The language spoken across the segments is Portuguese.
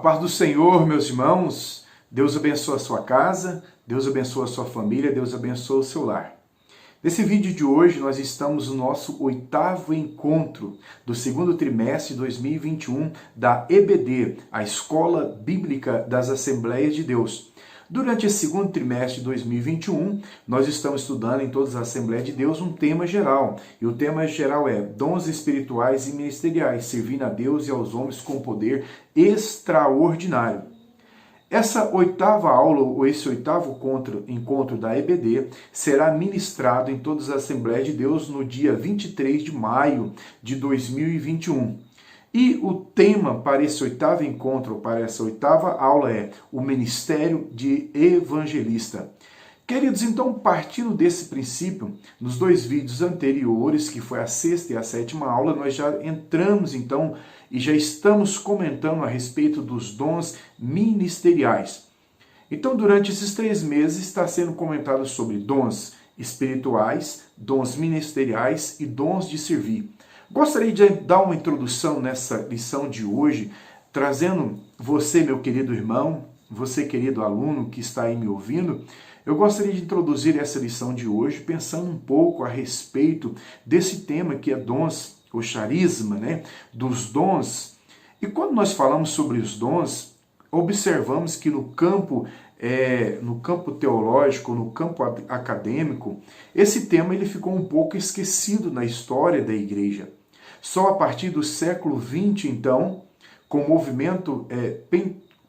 paz do Senhor, meus irmãos. Deus abençoe a sua casa, Deus abençoe a sua família, Deus abençoe o seu lar. Nesse vídeo de hoje, nós estamos no nosso 8º encontro do segundo trimestre de 2021 da EBD, a Escola Bíblica das Assembleias de Deus. Durante esse segundo trimestre de 2021, nós estamos estudando em todas as Assembleias de Deus um tema geral. E o tema geral é dons espirituais e ministeriais, servindo a Deus e aos homens com poder extraordinário. Essa 8ª aula, ou esse 8º encontro da EBD, será ministrado em todas as Assembleias de Deus no dia 23 de maio de 2021. E o tema para esse 8º encontro, para essa 8ª aula é o Ministério de Evangelista. Queridos, então, partindo desse princípio, nos 2 vídeos anteriores, que foi a 6ª e a 7ª aula, nós já entramos, então, e já estamos comentando a respeito dos dons ministeriais. Então, durante esses 3 meses, está sendo comentado sobre dons espirituais, dons ministeriais e dons de servir. Gostaria de dar uma introdução nessa lição de hoje, trazendo você, meu querido irmão, você, querido aluno que está aí me ouvindo. Eu gostaria de introduzir essa lição de hoje pensando um pouco a respeito desse tema que é dons, o charisma, né? Dos dons. E quando nós falamos sobre os dons, observamos que no campo teológico, no campo acadêmico, esse tema ele ficou um pouco esquecido na história da igreja. Só a partir do século XX, então, com o movimento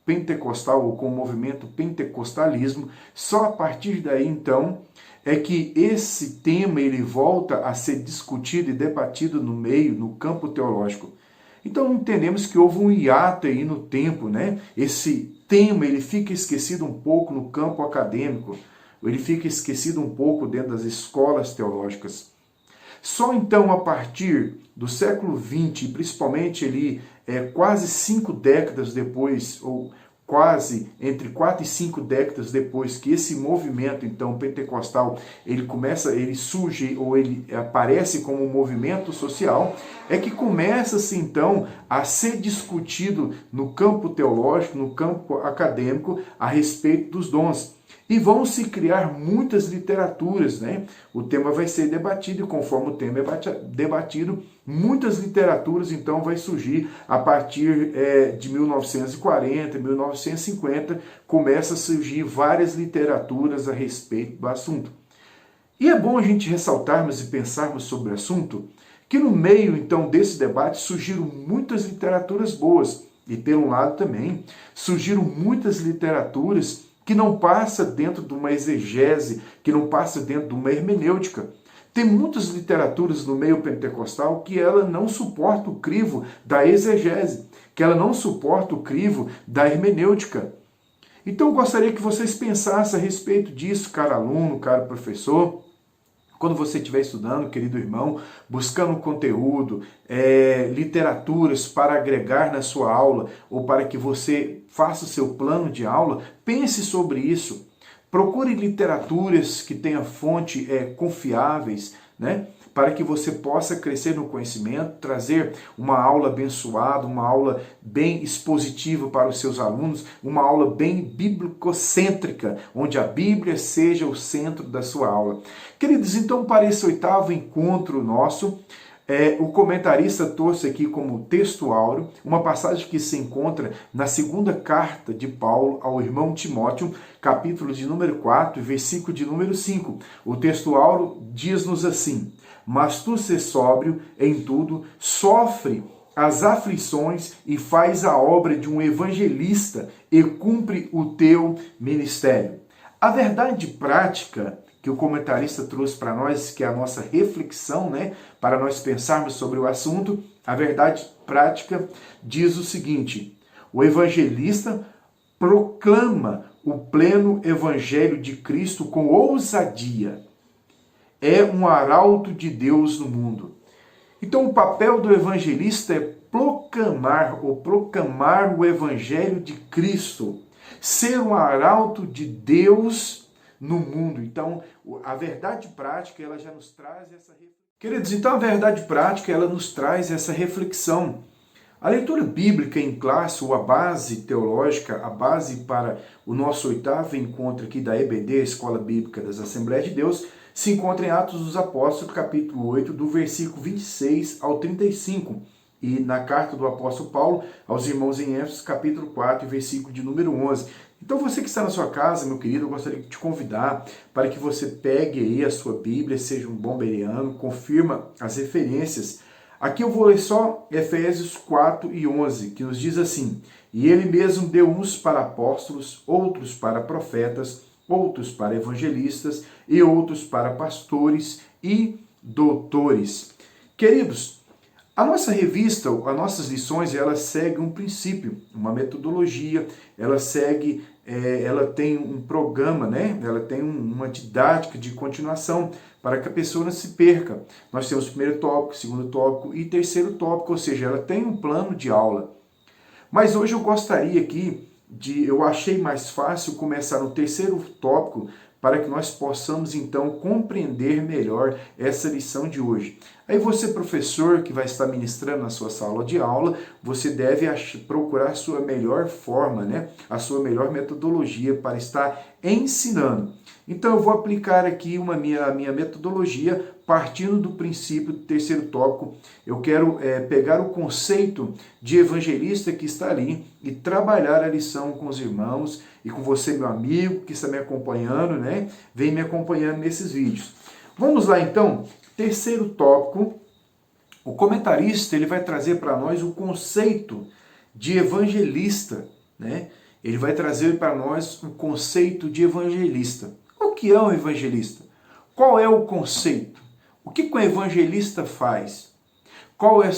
pentecostal ou com o movimento pentecostalismo, só a partir daí, então, é que esse tema ele volta a ser discutido e debatido no campo teológico. Então entendemos que houve um hiato aí no tempo, né? Esse tema ele fica esquecido um pouco no campo acadêmico, ele fica esquecido um pouco dentro das escolas teológicas. Só então a partir do século XX, principalmente ali quase 5 décadas depois, ou quase entre 4 e 5 décadas depois que esse movimento então pentecostal ele surge ou ele aparece como um movimento social, é que começa-se então a ser discutido no campo teológico, no campo acadêmico a respeito dos dons. E vão se criar muitas literaturas, né? O tema vai ser debatido e conforme o tema é debatido, muitas literaturas então vai surgir a partir de 1940, 1950, começa a surgir várias literaturas a respeito do assunto. E é bom a gente ressaltarmos e pensarmos sobre o assunto, que no meio então desse debate surgiram muitas literaturas boas, e pelo lado também surgiram muitas literaturas que não passa dentro de uma exegese, que não passa dentro de uma hermenêutica. Tem muitas literaturas no meio pentecostal que ela não suporta o crivo da exegese, que ela não suporta o crivo da hermenêutica. Então eu gostaria que vocês pensassem a respeito disso, caro aluno, caro professor. Quando você estiver estudando, querido irmão, buscando conteúdo, literaturas para agregar na sua aula ou para que você faça o seu plano de aula, pense sobre isso. Procure literaturas que tenham fonte confiáveis, né? Para que você possa crescer no conhecimento, trazer uma aula abençoada, uma aula bem expositiva para os seus alunos, uma aula bem bíblico-cêntrica, onde a Bíblia seja o centro da sua aula. Queridos, então para esse 8º encontro nosso, o comentarista trouxe aqui como texto áureo uma passagem que se encontra na 2ª carta de Paulo ao irmão Timóteo, capítulo de número 4, versículo de número 5. O texto áureo diz-nos assim: mas tu sê sóbrio em tudo, sofre as aflições e faz a obra de um evangelista e cumpre o teu ministério. A verdade prática que o comentarista trouxe para nós, que é a nossa reflexão, né, para nós pensarmos sobre o assunto, a verdade prática diz o seguinte: o evangelista proclama o pleno evangelho de Cristo com ousadia. É um arauto de Deus no mundo. Então o papel do evangelista é proclamar o evangelho de Cristo, ser um arauto de Deus no mundo. Então, a verdade prática, ela já nos traz essa reflexão. Queridos, então a verdade prática, ela nos traz essa reflexão. A leitura bíblica em classe, ou a base teológica, a base para o nosso 8º encontro aqui da EBD, Escola Bíblica das Assembleias de Deus, se encontra em Atos dos Apóstolos, capítulo 8, do versículo 26 ao 35. E na carta do apóstolo Paulo aos irmãos em Éfeso, capítulo 4, versículo de número 11. Então você que está na sua casa, meu querido, eu gostaria de te convidar para que você pegue aí a sua Bíblia, seja um bom bereano, confirma as referências. Aqui eu vou ler só Efésios 4 e 11, que nos diz assim: E ele mesmo deu uns para apóstolos, outros para profetas, outros para evangelistas e outros para pastores e doutores. Queridos, a nossa revista, as nossas lições, elas seguem um princípio, uma metodologia, ela tem um programa, né? Ela tem uma didática de continuação para que a pessoa não se perca. Nós temos o primeiro tópico, segundo tópico e terceiro tópico, ou seja, ela tem um plano de aula. Mas hoje eu gostaria aqui eu achei mais fácil começar no terceiro tópico para que nós possamos então compreender melhor essa lição de hoje. Aí você, professor, que vai estar ministrando na sua sala de aula, você deve procurar a sua melhor forma, né? A sua melhor metodologia para estar ensinando. Então eu vou aplicar aqui a minha metodologia partindo do princípio do terceiro tópico. Eu quero pegar o conceito de evangelista que está ali e trabalhar a lição com os irmãos e com você, meu amigo, que está me acompanhando, né? Vem me acompanhando nesses vídeos. Vamos lá então, terceiro tópico. O comentarista ele vai trazer para nós o conceito de evangelista, né? Ele vai trazer para nós o conceito de evangelista. O que é um evangelista? Qual é o conceito? O que o evangelista faz? Qual é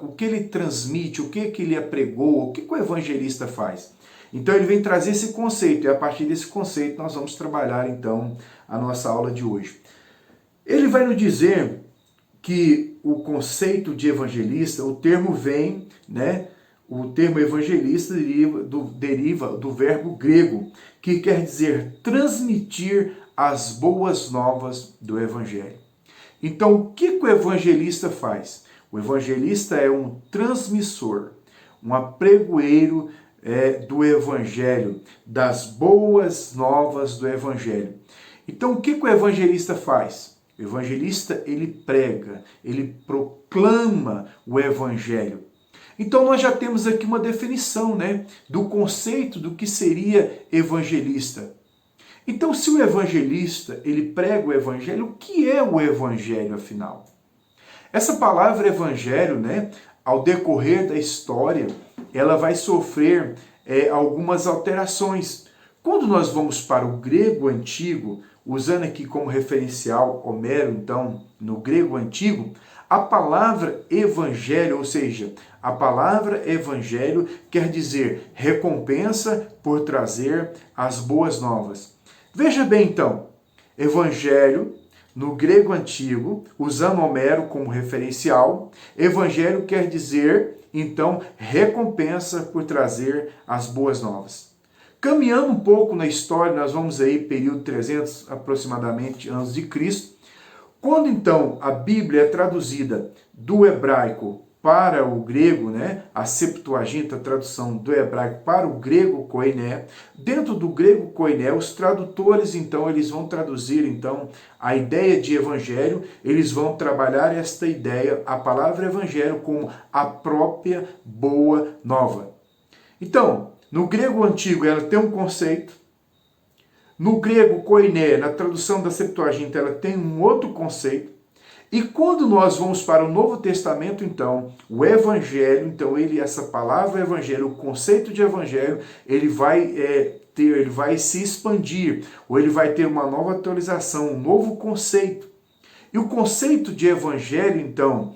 o que ele transmite? O que ele apregou? O que o evangelista faz? Então ele vem trazer esse conceito e a partir desse conceito nós vamos trabalhar então a nossa aula de hoje. Ele vai nos dizer que o conceito de evangelista, o termo vem, né? O termo evangelista deriva do verbo grego, que quer dizer transmitir as boas novas do evangelho. Então, o que o evangelista faz? O evangelista é um transmissor, um apregoeiro do evangelho, das boas novas do evangelho. Então, o que o evangelista faz? O evangelista, ele prega, ele proclama o evangelho. Então nós já temos aqui uma definição, né, do conceito do que seria evangelista. Então se o evangelista, ele prega o evangelho, o que é o evangelho afinal? Essa palavra evangelho, né, ao decorrer da história, ela vai sofrer algumas alterações. Quando nós vamos para o grego antigo, usando aqui como referencial Homero, então, no grego antigo, a palavra evangelho, ou seja, a palavra evangelho quer dizer recompensa por trazer as boas novas. Veja bem então, evangelho, no grego antigo, usando Homero como referencial, evangelho quer dizer, então, recompensa por trazer as boas novas. Caminhando um pouco na história, nós vamos aí, período 300 aproximadamente anos de Cristo, quando então a Bíblia é traduzida do hebraico para o grego, né, a Septuaginta, a tradução do hebraico para o grego koiné, dentro do grego koiné, os tradutores então eles vão traduzir então a ideia de evangelho, eles vão trabalhar esta ideia, a palavra evangelho, como a própria boa nova. Então, no grego antigo ela tem um conceito, no grego koiné, na tradução da Septuaginta, ela tem um outro conceito. E quando nós vamos para o Novo Testamento, então, o evangelho, então essa palavra evangelho, o conceito de evangelho, ele vai se expandir, ou ele vai ter uma nova atualização, um novo conceito. E o conceito de evangelho, então,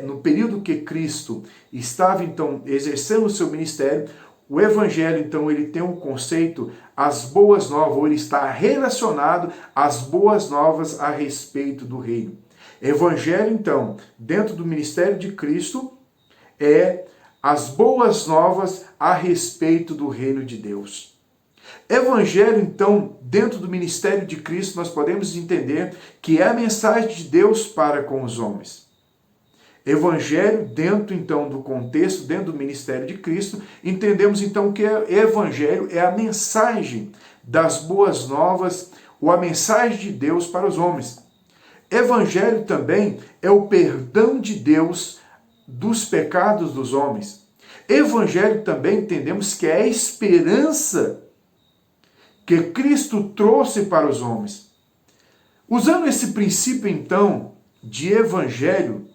no período que Cristo estava, então, exercendo o seu ministério, o evangelho, então, ele tem um conceito, as boas novas, ou ele está relacionado às boas novas a respeito do reino. Evangelho, então, dentro do ministério de Cristo, é as boas novas a respeito do reino de Deus. Evangelho, então, dentro do ministério de Cristo, nós podemos entender que é a mensagem de Deus para com os homens. Evangelho, dentro então do contexto, dentro do ministério de Cristo, entendemos então que evangelho é a mensagem das boas novas, ou a mensagem de Deus para os homens. Evangelho também é o perdão de Deus dos pecados dos homens. Evangelho também entendemos que é a esperança que Cristo trouxe para os homens. Usando esse princípio então de evangelho,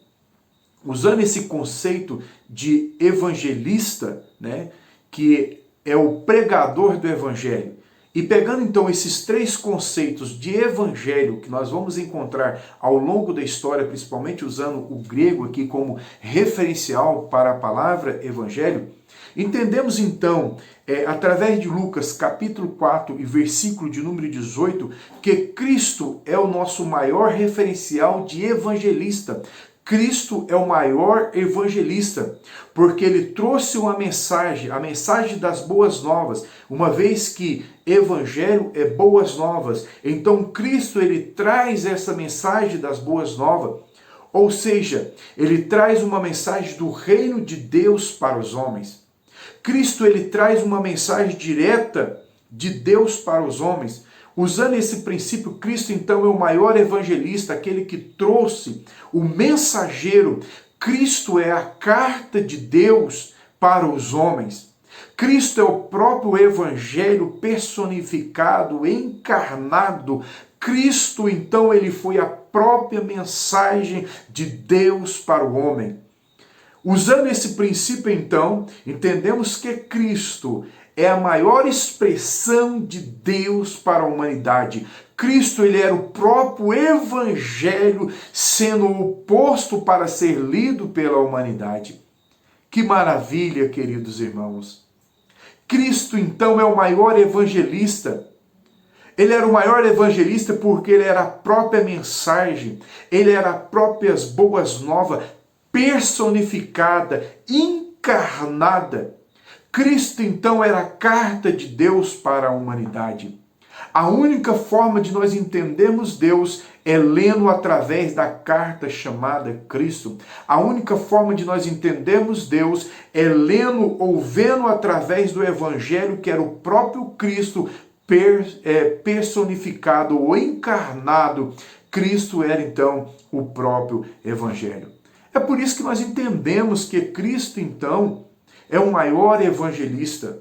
usando esse conceito de evangelista, né, que é o pregador do evangelho, e pegando então esses três conceitos de evangelho que nós vamos encontrar ao longo da história, principalmente usando o grego aqui como referencial para a palavra evangelho, entendemos então, através de Lucas capítulo 4 e versículo de número 18, que Cristo é o nosso maior referencial de evangelista. Cristo é o maior evangelista, porque ele trouxe uma mensagem, a mensagem das boas novas, uma vez que evangelho é boas novas. Então Cristo ele traz essa mensagem das boas novas, ou seja, ele traz uma mensagem do reino de Deus para os homens. Cristo ele traz uma mensagem direta de Deus para os homens. Usando esse princípio, Cristo então é o maior evangelista, aquele que trouxe o mensageiro. Cristo é a carta de Deus para os homens. Cristo é o próprio evangelho personificado, encarnado. Cristo então ele foi a própria mensagem de Deus para o homem. Usando esse princípio então, entendemos que Cristo é a maior expressão de Deus para a humanidade. Cristo ele era o próprio evangelho sendo o posto para ser lido pela humanidade. Que maravilha, queridos irmãos! Cristo então é o maior evangelista. Ele era o maior evangelista porque ele era a própria mensagem, ele era as próprias boas novas, personificada, encarnada. Cristo, então, era a carta de Deus para a humanidade. A única forma de nós entendermos Deus é lendo através da carta chamada Cristo. A única forma de nós entendermos Deus é lendo ou vendo através do Evangelho, que era o próprio Cristo personificado ou encarnado. Cristo era, então, o próprio Evangelho. É por isso que nós entendemos que Cristo, então, é o maior evangelista.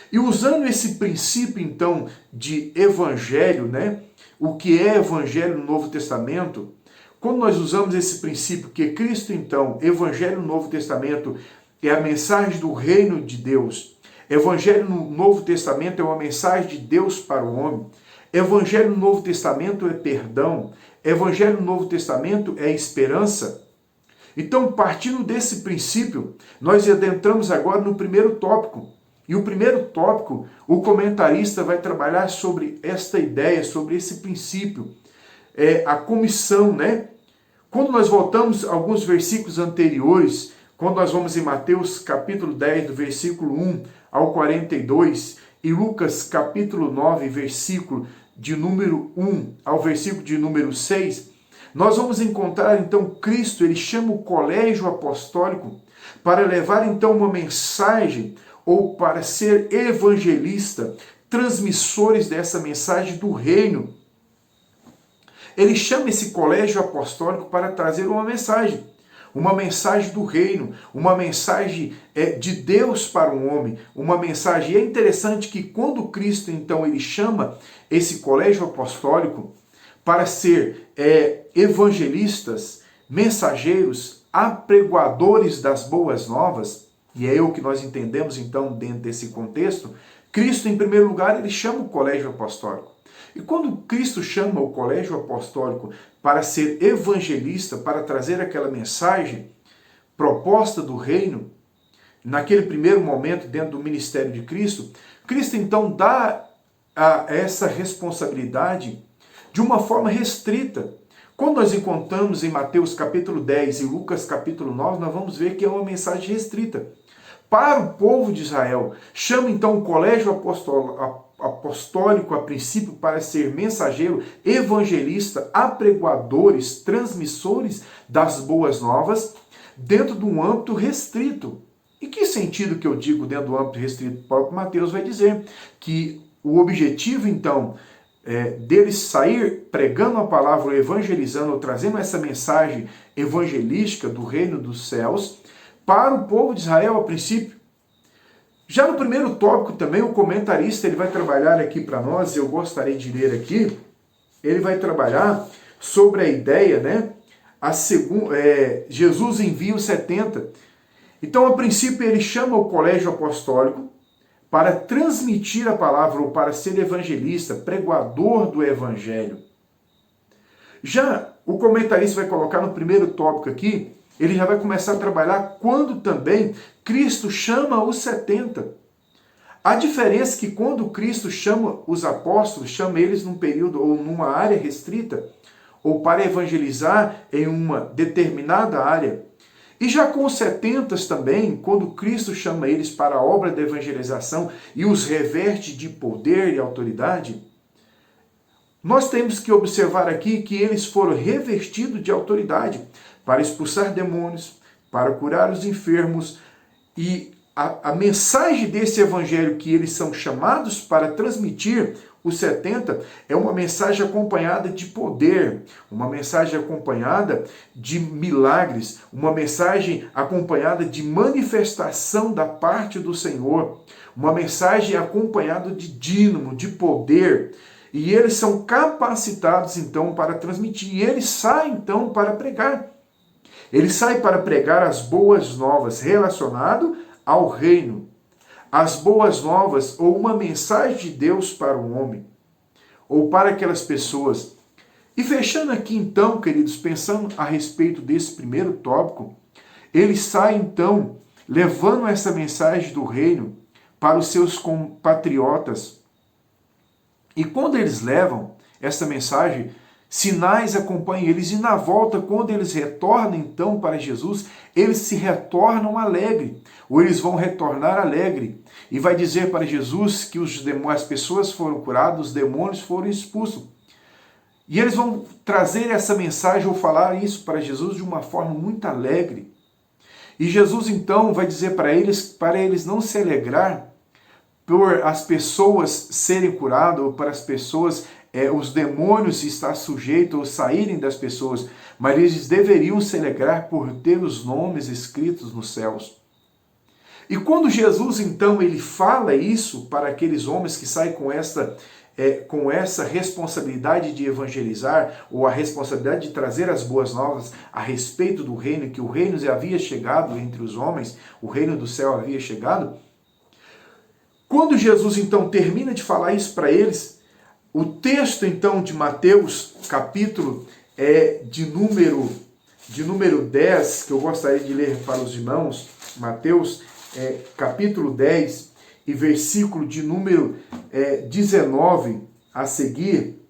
E usando esse princípio, então, de evangelho, né? O que é evangelho no Novo Testamento, quando nós usamos esse princípio que Cristo, então, evangelho no Novo Testamento é a mensagem do reino de Deus. Evangelho no Novo Testamento é uma mensagem de Deus para o homem. Evangelho no Novo Testamento é perdão. Evangelho no Novo Testamento é esperança. Então, partindo desse princípio, nós adentramos agora no primeiro tópico. E o primeiro tópico, o comentarista vai trabalhar sobre esta ideia, sobre esse princípio, a comissão, né? Quando nós voltamos a alguns versículos anteriores, quando nós vamos em Mateus capítulo 10, do versículo 1 ao 42, e Lucas capítulo 9, versículo de número 1 ao versículo de número 6, nós vamos encontrar então Cristo, ele chama o colégio apostólico para levar então uma mensagem ou para ser evangelista, transmissores dessa mensagem do reino. Ele chama esse colégio apostólico para trazer uma mensagem do reino, uma mensagem de Deus para o homem, uma mensagem. E é interessante que quando Cristo então ele chama esse colégio apostólico para ser evangelistas, mensageiros, apregoadores das boas novas, e é o que nós entendemos então dentro desse contexto, Cristo em primeiro lugar ele chama o colégio apostólico. E quando Cristo chama o colégio apostólico para ser evangelista, para trazer aquela mensagem proposta do reino, naquele primeiro momento dentro do ministério de Cristo, Cristo então dá essa responsabilidade de uma forma restrita. Quando nós encontramos em Mateus capítulo 10 e Lucas capítulo 9, nós vamos ver que é uma mensagem restrita. Para o povo de Israel, chama então o colégio apostólico a princípio para ser mensageiro, evangelista, apregoadores, transmissores das boas novas. dentro de um âmbito restrito. Em que sentido que eu digo dentro do âmbito restrito? O próprio Mateus vai dizer que o objetivo, então, deles sair pregando a palavra, ou evangelizando, ou trazendo essa mensagem evangelística do reino dos céus para o povo de Israel a princípio. Já no primeiro tópico também, o comentarista ele vai trabalhar aqui para nós, eu gostaria de ler aqui, ele vai trabalhar sobre a ideia, né? Jesus envia os 70. Então, a princípio, ele chama o colégio apostólico para transmitir a palavra, ou para ser evangelista, pregoador do evangelho. Já o comentarista vai colocar no primeiro tópico aqui, ele já vai começar a trabalhar quando também Cristo chama os 70. A diferença é que quando Cristo chama os apóstolos, chama eles num período ou numa área restrita, ou para evangelizar em uma determinada área. E já com os 70 também, quando Cristo chama eles para a obra da evangelização e os reverte de poder e autoridade, nós temos que observar aqui que eles foram revestidos de autoridade para expulsar demônios, para curar os enfermos, e a mensagem desse evangelho que eles são chamados para transmitir, os 70, é uma mensagem acompanhada de poder, uma mensagem acompanhada de milagres, uma mensagem acompanhada de manifestação da parte do Senhor, uma mensagem acompanhada de dínamo, de poder. E eles são capacitados então para transmitir, e eles saem então para pregar. Eles saem para pregar as boas novas relacionado ao reino. As boas novas, ou uma mensagem de Deus para o homem, ou para aquelas pessoas. E fechando aqui então, queridos, pensando a respeito desse primeiro tópico, ele sai então levando essa mensagem do reino para os seus compatriotas. E quando eles levam essa mensagem, sinais acompanham eles, e na volta, quando eles retornam então para Jesus, eles se retornam alegre, ou eles vão retornar alegre, e vai dizer para Jesus que as pessoas foram curadas, os demônios foram expulsos. E eles vão trazer essa mensagem, ou falar isso para Jesus de uma forma muito alegre. E Jesus então vai dizer para eles não se alegrar por as pessoas serem curadas, ou para as pessoas os demônios estar sujeitos ou saírem das pessoas, mas eles deveriam se alegrar por ter os nomes escritos nos céus. E quando Jesus, então, ele fala isso para aqueles homens que saem com essa responsabilidade de evangelizar, ou a responsabilidade de trazer as boas novas a respeito do reino, que o reino já havia chegado entre os homens, o reino do céu havia chegado, quando Jesus, então, termina de falar isso para eles, o texto, então, de Mateus, capítulo de número 10, que eu gostaria de ler para os irmãos, Mateus, capítulo 10, e versículo de número 19 a seguir,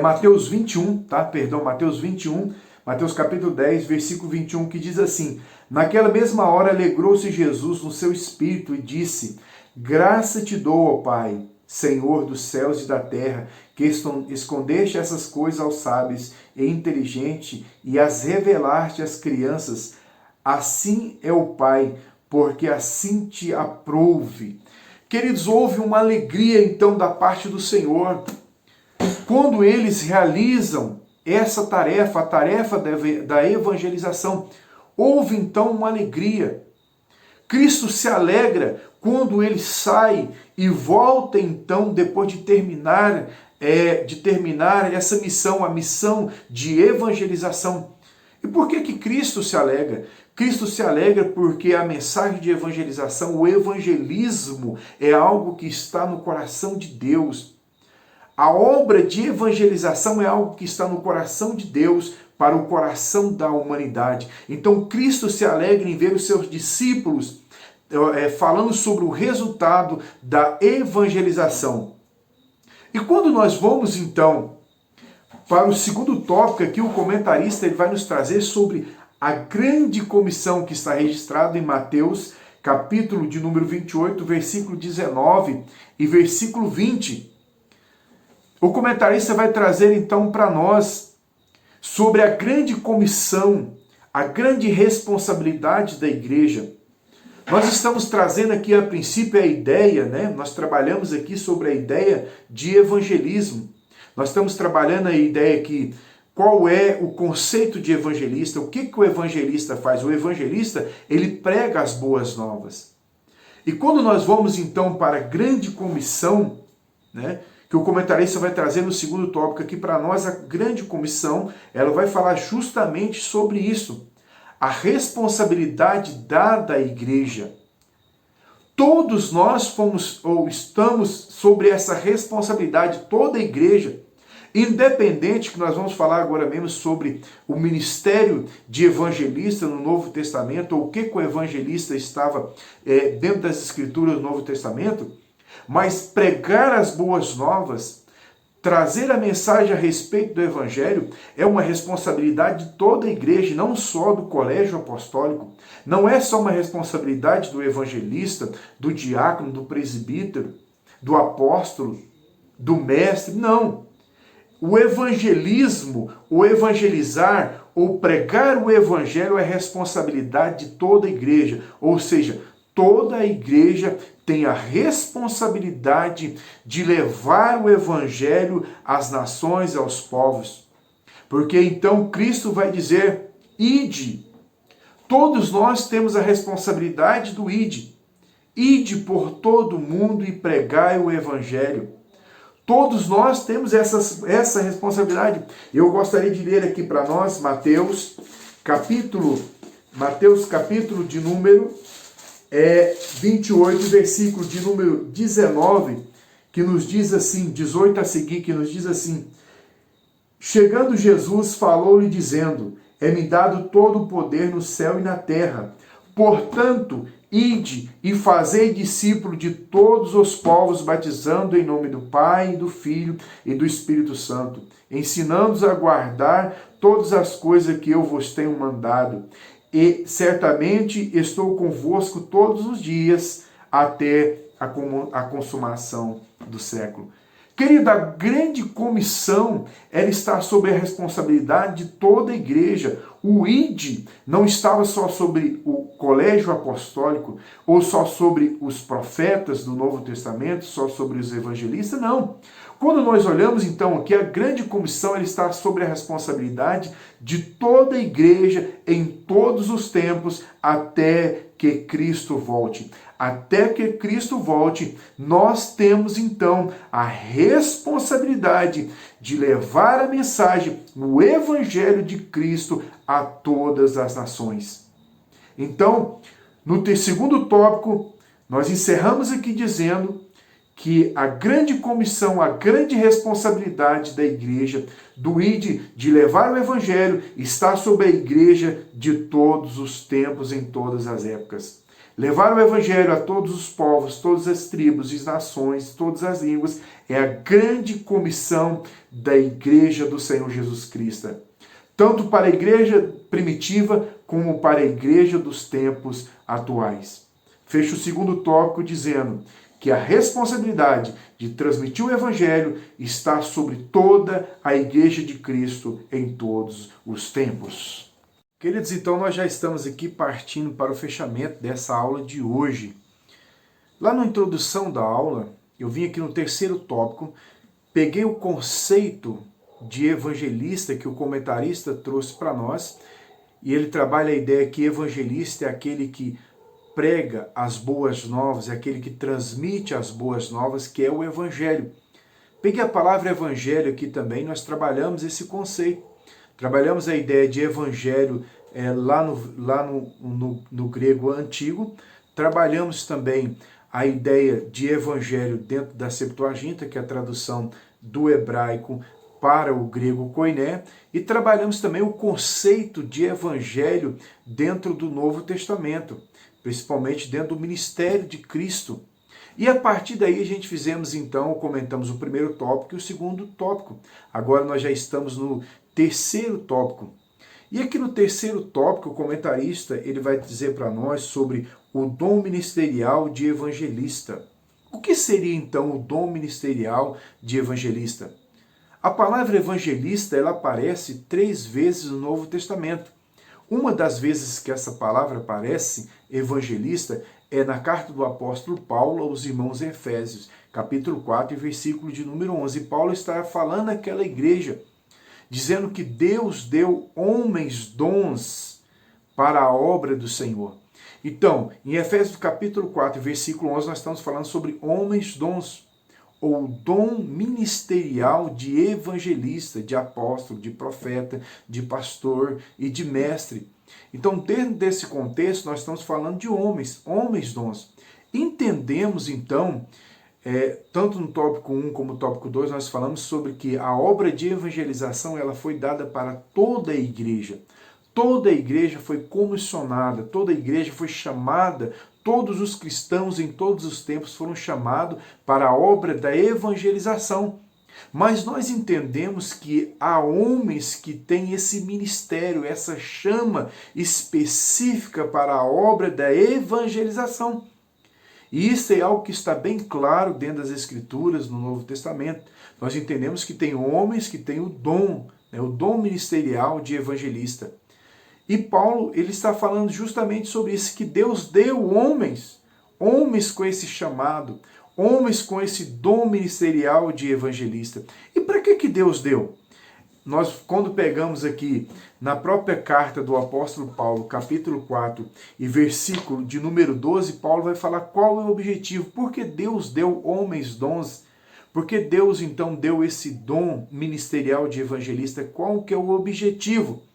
Mateus 21, tá? Perdão, Mateus 21, Mateus capítulo 10, versículo 21, que diz assim: naquela mesma hora alegrou-se Jesus no seu espírito e disse: graça te dou, ó Pai, Senhor dos céus e da terra, que escondeste essas coisas aos sábios e inteligentes e as revelaste às crianças. Assim é o Pai, porque assim te aprouve. Queridos, houve uma alegria então da parte do Senhor quando eles realizam essa tarefa, a tarefa da evangelização. Houve então uma alegria. Cristo se alegra quando ele sai e volta então, depois de terminar essa missão, a missão de evangelização. E por que Cristo se alegra? Cristo se alegra porque a mensagem de evangelização, o evangelismo, é algo que está no coração de Deus. A obra de evangelização é algo que está no coração de Deus para o coração da humanidade. Então Cristo se alegra em ver os seus discípulos falando sobre o resultado da evangelização. E quando nós vamos então para o segundo tópico aqui, o comentarista ele vai nos trazer sobre a grande comissão que está registrada em Mateus, capítulo de número 28, versículo 19 e versículo 20. O comentarista vai trazer então para nós sobre a grande comissão a grande responsabilidade da igreja. Nós estamos trazendo aqui a princípio a ideia, né? Nós trabalhamos aqui sobre a ideia de evangelismo. Nós estamos trabalhando a ideia que qual é o conceito de evangelista, o que o evangelista faz? O evangelista, ele prega as boas novas. E quando nós vamos então para a grande comissão, né, que o comentarista vai trazer no segundo tópico aqui para nós, a grande comissão, ela vai falar justamente sobre isso. A responsabilidade dada à igreja. Todos nós fomos ou estamos sobre essa responsabilidade, toda a igreja. Independente, que nós vamos falar agora mesmo sobre o ministério de evangelista no Novo Testamento, ou o que o evangelista estava dentro das Escrituras do Novo Testamento, mas pregar as boas novas, trazer a mensagem a respeito do Evangelho é uma responsabilidade de toda a igreja, não só do colégio apostólico. Não é só uma responsabilidade do evangelista, do diácono, do presbítero, do apóstolo, do mestre, não. O evangelismo, o evangelizar, ou pregar o evangelho é responsabilidade de toda a igreja. Ou seja, toda a igreja tem a responsabilidade de levar o evangelho às nações, aos povos. Porque então Cristo vai dizer, ide. Todos nós temos a responsabilidade do ide. Ide por todo o mundo e pregai o evangelho. Todos nós temos essa responsabilidade. Eu gostaria de ler aqui para nós Mateus capítulo de número 28, versículo de número 19, que nos diz assim, 18 a seguir, que nos diz assim: chegando Jesus, falou-lhe dizendo, é-me dado todo o poder no céu e na terra. Portanto, ide e fazei discípulo de todos os povos, batizando em nome do Pai, do Filho e do Espírito Santo, ensinando-os a guardar todas as coisas que eu vos tenho mandado. E certamente estou convosco todos os dias até a consumação do século. Querido, a grande comissão, ela está sob a responsabilidade de toda a igreja. O ID não estava só sobre o colégio apostólico, ou só sobre os profetas do Novo Testamento, só sobre os evangelistas, não. Quando nós olhamos então aqui, a grande comissão, ela está sobre a responsabilidade de toda a igreja em todos os tempos, até que Cristo volte. Até que Cristo volte, nós temos então a responsabilidade de levar a mensagem, o Evangelho de Cristo a todas as nações. Então, no segundo tópico, nós encerramos aqui dizendo que a grande comissão, a grande responsabilidade da igreja, do ID, de levar o Evangelho, está sobre a igreja de todos os tempos, em todas as épocas. Levar o Evangelho a todos os povos, todas as tribos e nações, todas as línguas, é a grande comissão da igreja do Senhor Jesus Cristo. Tanto para a igreja primitiva, como para a igreja dos tempos atuais. Fecho o segundo tópico dizendo que a responsabilidade de transmitir o Evangelho está sobre toda a igreja de Cristo em todos os tempos. Queridos, então nós já estamos aqui partindo para o fechamento dessa aula de hoje. Lá na introdução da aula, eu vim aqui no terceiro tópico, peguei o conceito de evangelista que o comentarista trouxe para nós, e ele trabalha a ideia que evangelista é aquele que prega as boas novas, é aquele que transmite as boas novas, que é o evangelho. Peguei a palavra evangelho aqui também, nós trabalhamos esse conceito. Trabalhamos a ideia de evangelho lá no grego antigo. Trabalhamos também a ideia de evangelho dentro da Septuaginta, que é a tradução do hebraico para o grego koiné. E trabalhamos também o conceito de evangelho dentro do Novo Testamento, principalmente dentro do ministério de Cristo. E a partir daí a gente comentamos o primeiro tópico e o segundo tópico. Agora nós já estamos no terceiro tópico. E aqui no terceiro tópico, o comentarista ele vai dizer para nós sobre o dom ministerial de evangelista. O que seria então o dom ministerial de evangelista? A palavra evangelista ela aparece 3 vezes no Novo Testamento. Uma das vezes que essa palavra aparece, evangelista, é na carta do apóstolo Paulo aos irmãos Efésios, capítulo 4, versículo de número 11. Paulo está falando àquela igreja, dizendo que Deus deu homens dons para a obra do Senhor. Então, em Efésios capítulo 4, versículo 11, nós estamos falando sobre homens dons, ou dom ministerial de evangelista, de apóstolo, de profeta, de pastor e de mestre. Então, dentro desse contexto, nós estamos falando de homens dons. Entendemos, então, tanto no tópico 1 como no tópico 2, nós falamos sobre que a obra de evangelização ela foi dada para toda a igreja. Toda a igreja foi comissionada, toda a igreja foi chamada, todos os cristãos em todos os tempos foram chamados para a obra da evangelização. Mas nós entendemos que há homens que têm esse ministério, essa chama específica para a obra da evangelização. E isso é algo que está bem claro dentro das Escrituras, no Novo Testamento. Nós entendemos que tem homens que têm o dom ministerial de evangelista. E Paulo, ele está falando justamente sobre isso, que Deus deu homens com esse chamado, homens com esse dom ministerial de evangelista. E para que Deus deu? Nós, quando pegamos aqui na própria carta do apóstolo Paulo, capítulo 4 e versículo de número 12, Paulo vai falar qual é o objetivo, por que Deus deu homens dons, porque Deus então deu esse dom ministerial de evangelista, qual que é o objetivo?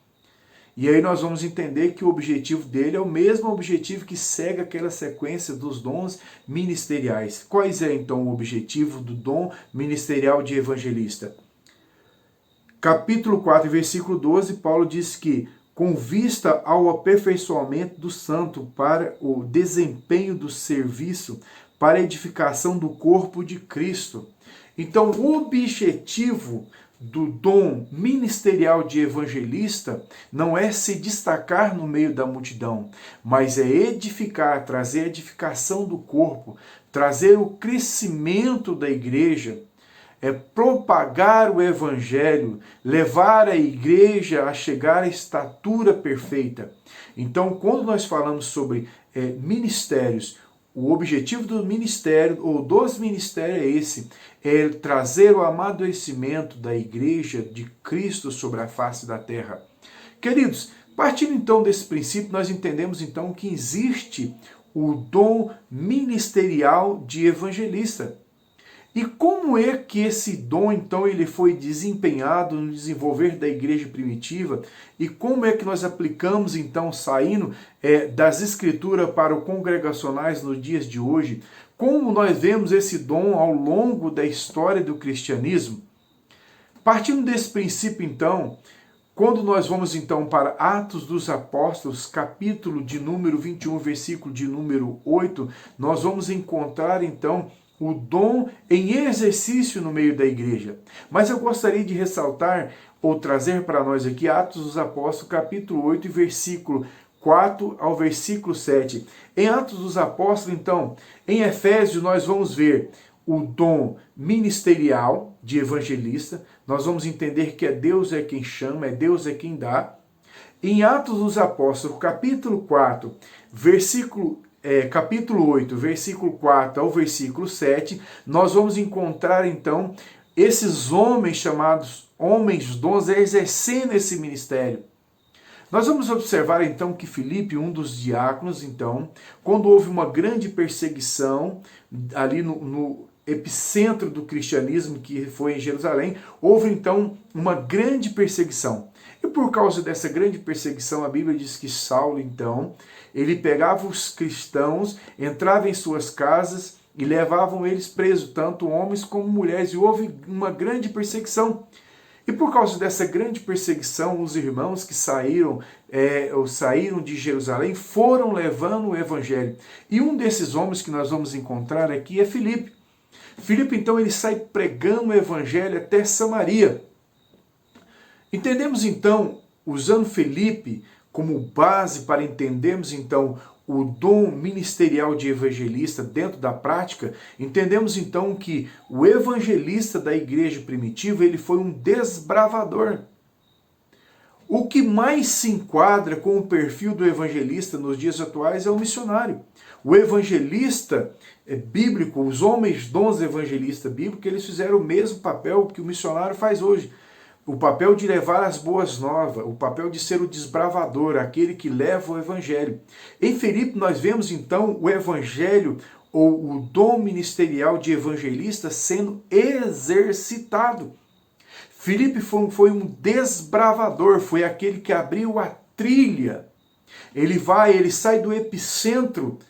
E aí nós vamos entender que o objetivo dele é o mesmo objetivo que segue aquela sequência dos dons ministeriais. Quais é então o objetivo do dom ministerial de evangelista? Capítulo 4, versículo 12, Paulo diz que com vista ao aperfeiçoamento do santo para o desempenho do serviço, para a edificação do corpo de Cristo. Então, o objetivo do dom ministerial de evangelista não é se destacar no meio da multidão, mas é edificar, trazer a edificação do corpo, trazer o crescimento da igreja, é propagar o evangelho, levar a igreja a chegar à estatura perfeita. Então, quando nós falamos sobre ministérios, o objetivo do ministério, ou dos ministérios é esse, é trazer o amadurecimento da igreja de Cristo sobre a face da terra. Queridos, partindo então desse princípio, nós entendemos então que existe o dom ministerial de evangelista. E como é que esse dom, então, ele foi desempenhado no desenvolver da igreja primitiva? E como é que nós aplicamos, então, saindo das escrituras para os congregacionais nos dias de hoje? Como nós vemos esse dom ao longo da história do cristianismo? Partindo desse princípio, então, quando nós vamos, então, para Atos dos Apóstolos, capítulo de número 21, versículo de número 8, nós vamos encontrar, então, o dom em exercício no meio da igreja. Mas eu gostaria de ressaltar ou trazer para nós aqui Atos dos Apóstolos, capítulo 8, versículo 4 ao versículo 7. Em Atos dos Apóstolos, então, em Efésios, nós vamos ver o dom ministerial de evangelista. Nós vamos entender que Deus é quem chama, Deus é quem dá. Em Atos dos Apóstolos, capítulo 4, capítulo 8, versículo 4 ao versículo 7, nós vamos encontrar, então, esses homens chamados homens dons exercendo esse ministério. Nós vamos observar, então, que Filipe, um dos diáconos, então, quando houve uma grande perseguição ali no epicentro do cristianismo, que foi em Jerusalém, houve, então, uma grande perseguição. E por causa dessa grande perseguição, a Bíblia diz que Saulo, então, ele pegava os cristãos, entrava em suas casas e levavam eles presos, tanto homens como mulheres, e houve uma grande perseguição. E por causa dessa grande perseguição, os irmãos que saíram de Jerusalém foram levando o evangelho. E um desses homens que nós vamos encontrar aqui é Filipe. Filipe, então, ele sai pregando o evangelho até Samaria. Entendemos, então, usando Filipe como base para entendermos, então, o dom ministerial de evangelista dentro da prática, entendemos, então, que o evangelista da igreja primitiva, ele foi um desbravador. O que mais se enquadra com o perfil do evangelista nos dias atuais é o missionário. O evangelista bíblico, os homens dons evangelistas bíblicos, eles fizeram o mesmo papel que o missionário faz hoje. O papel de levar as boas novas, o papel de ser o desbravador, aquele que leva o evangelho. Em Filipe nós vemos então o evangelho ou o dom ministerial de evangelista sendo exercitado. Filipe foi um desbravador, foi aquele que abriu a trilha. Ele sai do epicentro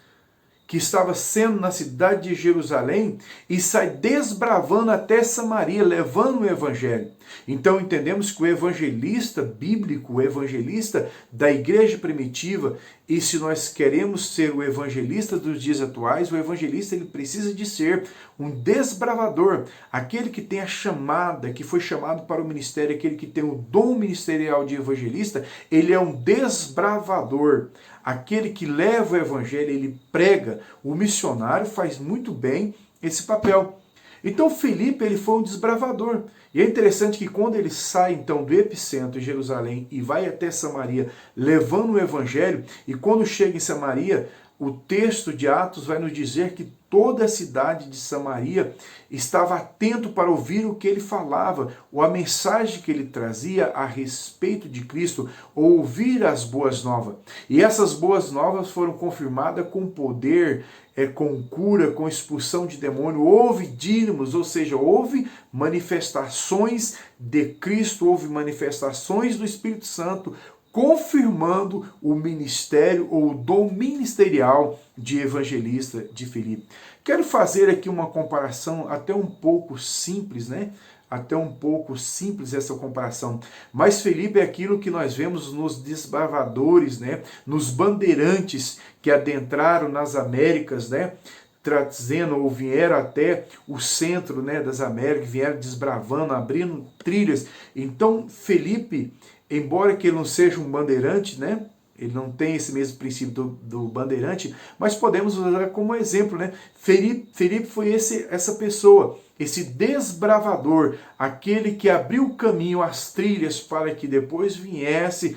que estava sendo na cidade de Jerusalém e sai desbravando até Samaria, levando o evangelho. Então entendemos que o evangelista bíblico, o evangelista da igreja primitiva, e se nós queremos ser o evangelista dos dias atuais, o evangelista ele precisa de ser um desbravador, aquele que tem a chamada, que foi chamado para o ministério, aquele que tem o dom ministerial de evangelista, ele é um desbravador. Aquele que leva o evangelho, ele prega. O missionário faz muito bem esse papel. Então Filipe, ele foi um desbravador. E é interessante que quando ele sai então do epicentro em Jerusalém e vai até Samaria levando o evangelho, e quando chega em Samaria, o texto de Atos vai nos dizer que toda a cidade de Samaria estava atento para ouvir o que ele falava, ou a mensagem que ele trazia a respeito de Cristo, ou ouvir as boas novas. E essas boas novas foram confirmadas com poder, com cura, com expulsão de demônio. Houve dínamos, ou seja, houve manifestações de Cristo, houve manifestações do Espírito Santo, confirmando o ministério ou o dom ministerial de evangelista de Filipe. Quero fazer aqui uma comparação até um pouco simples, né? Até um pouco simples essa comparação. Mas Filipe é aquilo que nós vemos nos desbravadores, né? Nos bandeirantes que adentraram nas Américas, né? Trazendo ou vieram até o centro, né, das Américas, vieram desbravando, abrindo trilhas. Então Filipe, embora que ele não seja um bandeirante, né? Ele não tem esse mesmo princípio do bandeirante, mas podemos usar como exemplo, né? Filipe foi essa pessoa, esse desbravador, aquele que abriu o caminho, as trilhas, para que depois viesse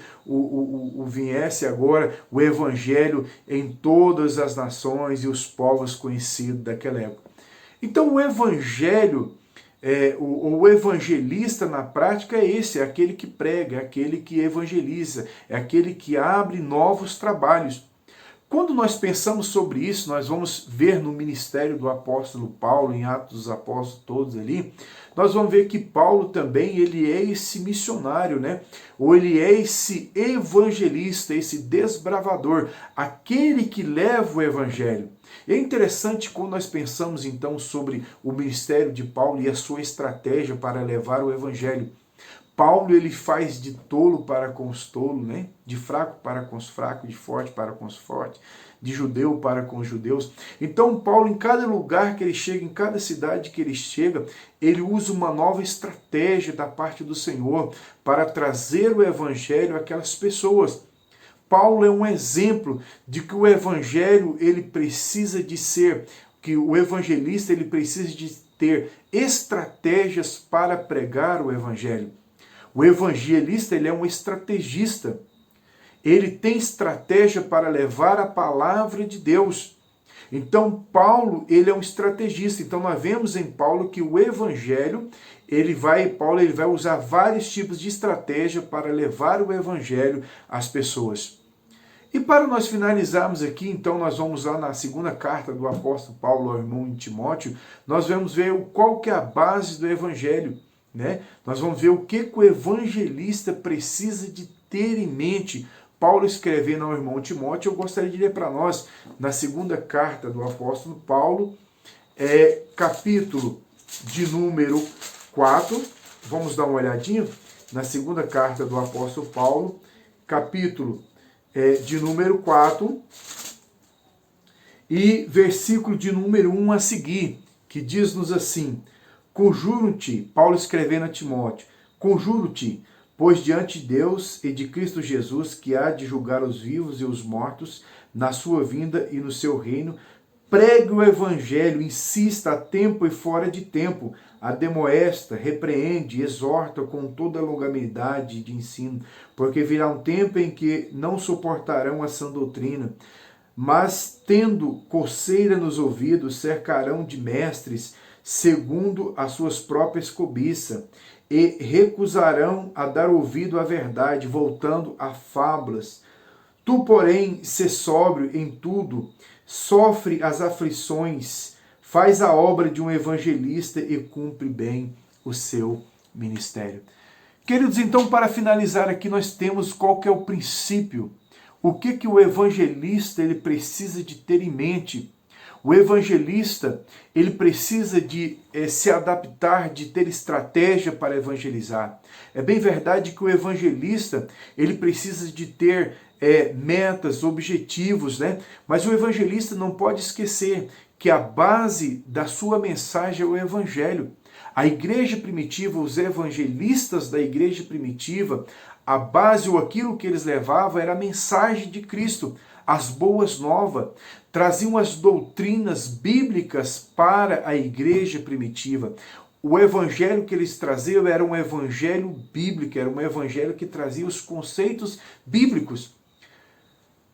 viesse agora o evangelho em todas as nações e os povos conhecidos daquela época. Então o evangelho, o evangelista na prática é esse, é aquele que prega, é aquele que evangeliza, é aquele que abre novos trabalhos. Quando nós pensamos sobre isso, nós vamos ver no ministério do apóstolo Paulo, em Atos dos Apóstolos todos ali, nós vamos ver que Paulo também, ele é esse missionário, né? Ou ele é esse evangelista, esse desbravador, aquele que leva o evangelho. E é interessante quando nós pensamos então sobre o ministério de Paulo e a sua estratégia para levar o evangelho. Paulo, ele faz de tolo para com os tolos, né? De fraco para com os fracos, de forte para com os fortes, de judeu para com os judeus. Então Paulo, em cada lugar que ele chega, em cada cidade que ele chega, ele usa uma nova estratégia da parte do Senhor para trazer o evangelho àquelas pessoas. Paulo é um exemplo de que o evangelho, ele precisa de ser, que o evangelista, ele precisa de ter estratégias para pregar o evangelho. O evangelista, ele é um estrategista. Ele tem estratégia para levar a palavra de Deus. Então, Paulo, ele é um estrategista. Então, nós vemos em Paulo que o evangelho, Paulo vai usar vários tipos de estratégia para levar o evangelho às pessoas. E para nós finalizarmos aqui, então, nós vamos lá na segunda carta do apóstolo Paulo ao irmão Timóteo, nós vamos ver qual que é a base do evangelho. Né? Nós vamos ver o que o evangelista precisa de ter em mente. Paulo escrevendo ao irmão Timóteo, eu gostaria de ler para nós, na segunda carta do apóstolo Paulo, capítulo de número 4, vamos dar uma olhadinha, na segunda carta do apóstolo Paulo, capítulo de número 4, e versículo de número 1 a seguir, que diz-nos assim: conjuro-te, Paulo escrevendo a Timóteo, conjuro-te, pois diante de Deus e de Cristo Jesus, que há de julgar os vivos e os mortos, na sua vinda e no seu reino, Pregue o evangelho, insista a tempo e fora de tempo, admoesta, repreende, exorta com toda a longanimidade de ensino, porque virá um tempo em que não suportarão a sã doutrina, mas, tendo coceira nos ouvidos, cercarão de mestres, segundo as suas próprias cobiças, e recusarão a dar ouvido à verdade, voltando a fábulas. Tu, porém, sê sóbrio em tudo, sofre as aflições, faz a obra de um evangelista e cumpre bem o seu ministério. Queridos, então, para finalizar aqui, nós temos qual que é o princípio. O que o evangelista ele precisa de ter em mente? O evangelista ele precisa de se adaptar, de ter estratégia para evangelizar. É bem verdade que o evangelista ele precisa de ter metas, objetivos, né? Mas o evangelista não pode esquecer que a base da sua mensagem é o evangelho. A igreja primitiva, os evangelistas da igreja primitiva, a base ou aquilo que eles levavam era a mensagem de Cristo, as boas novas, traziam as doutrinas bíblicas para a igreja primitiva. O evangelho que eles traziam era um evangelho bíblico, era um evangelho que trazia os conceitos bíblicos.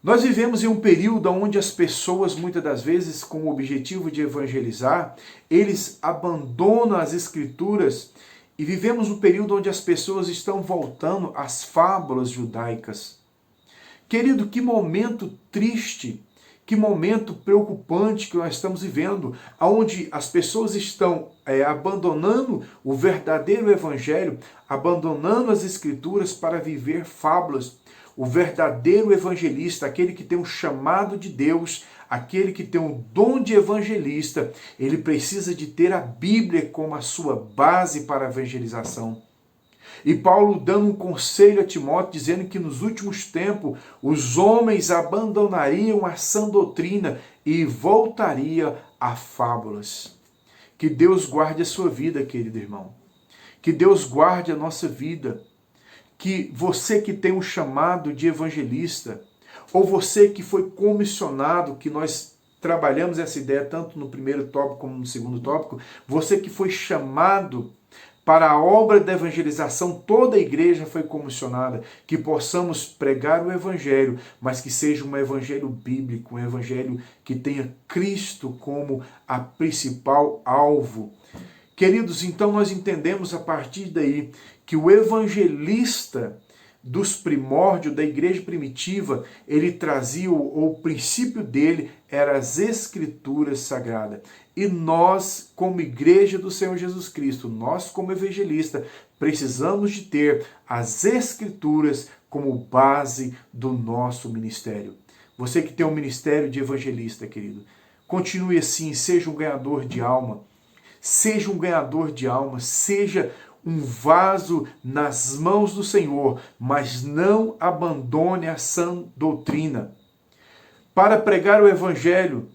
Nós vivemos em um período onde as pessoas, muitas das vezes, com o objetivo de evangelizar, eles abandonam as escrituras e vivemos um período onde as pessoas estão voltando às fábulas judaicas. Querido, que momento triste, que momento preocupante que nós estamos vivendo, onde as pessoas estão abandonando o verdadeiro evangelho, abandonando as escrituras para viver fábulas. O verdadeiro evangelista, aquele que tem um chamado de Deus, aquele que tem um dom de evangelista, ele precisa de ter a Bíblia como a sua base para a evangelização. E Paulo dando um conselho a Timóteo, dizendo que nos últimos tempos os homens abandonariam a sã doutrina e voltariam a fábulas. Que Deus guarde a sua vida, querido irmão. Que Deus guarde a nossa vida. Que você que tem um chamado de evangelista, ou você que foi comissionado, que nós trabalhamos essa ideia tanto no primeiro tópico como no segundo tópico, você que foi chamado para a obra da evangelização, toda a igreja foi comissionada, que possamos pregar o evangelho, mas que seja um evangelho bíblico, um evangelho que tenha Cristo como a principal alvo. Queridos, então nós entendemos a partir daí que o evangelista dos primórdios da igreja primitiva, ele trazia, o princípio dele era as escrituras sagradas. E nós, como igreja do Senhor Jesus Cristo, nós como evangelista, precisamos de ter as escrituras como base do nosso ministério. Você que tem um ministério de evangelista, querido, continue assim, seja um ganhador de alma. Seja um ganhador de alma, seja um vaso nas mãos do Senhor, mas não abandone a sã doutrina. Para pregar o evangelho,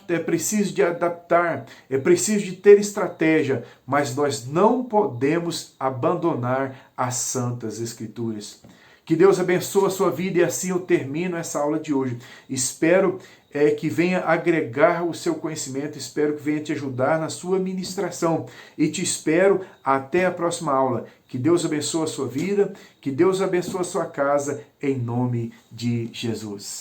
é preciso de adaptar, é preciso de ter estratégia, mas nós não podemos abandonar as santas escrituras. Que Deus abençoe a sua vida e assim eu termino essa aula de hoje. Espero que venha agregar o seu conhecimento, espero que venha te ajudar na sua ministração e te espero até a próxima aula. Que Deus abençoe a sua vida, que Deus abençoe a sua casa, em nome de Jesus.